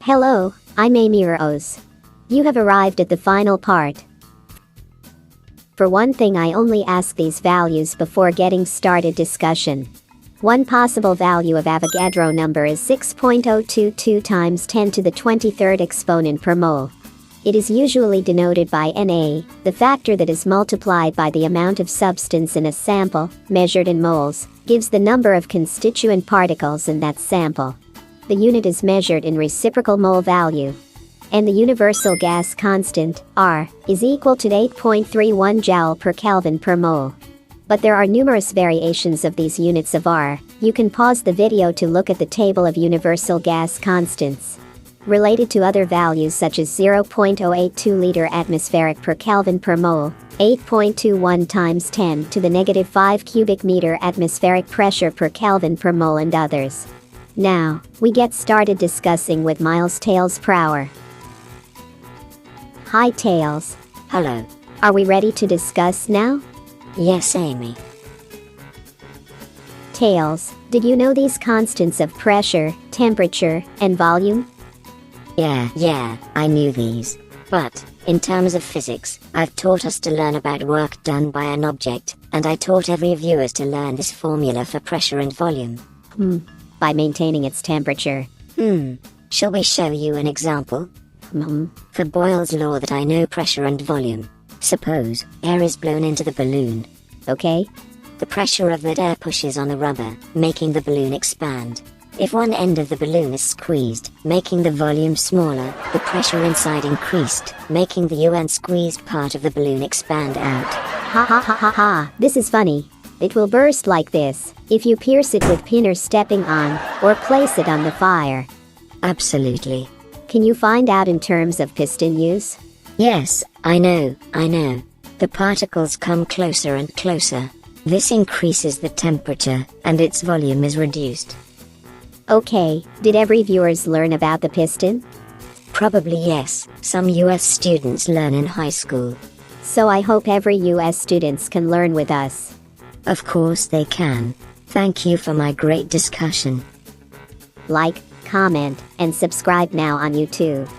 Hello, I'm Amy Rose. You have arrived at the final part. For one thing, I only ask these values before getting started discussion. One possible value of Avogadro number is 6.022 times 10 to the 23rd exponent per mole. It is usually denoted by Na, the factor that is multiplied by the amount of substance in a sample, measured in moles, gives the number of constituent particles in that sample. The unit is measured in reciprocal mole value. And the universal gas constant, R, is equal to 8.31 joule per Kelvin per mole. But there are numerous variations of these units of R. You can pause the video to look at the table of universal gas constants. Related to other values such as 0.082 liter atmospheric per Kelvin per mole, 8.21 times 10 to the negative 5 cubic meter atmospheric pressure per Kelvin per mole and others. Now, we get started discussing with miles Tails per hour. Hi Tails. Hello. Are we ready to discuss now? Yes, Amy. Tails, did you know these constants of pressure, temperature, and volume? Yeah, I knew these. But, in terms of physics, I've taught us to learn about work done by an object, and I taught every viewers to learn this formula for pressure and volume. By maintaining its temperature. Shall we show you an example? For Boyle's law that I know pressure and volume. Suppose air is blown into the balloon. Okay. The pressure of that air pushes on the rubber, making the balloon expand. If one end of the balloon is squeezed, making the volume smaller, the pressure inside increased, making the unsqueezed part of the balloon expand out. Ha, this is funny. It will burst like this if you pierce it with pin or stepping on, or place it on the fire. Absolutely. Can you find out in terms of piston use? Yes, I know. The particles come closer and closer. This increases the temperature, and its volume is reduced. Okay, did every viewers learn about the piston? Probably yes, some US students learn in high school. So I hope every US students can learn with us. Of course they can. Thank you for my great discussion. Like, comment, and subscribe now on YouTube.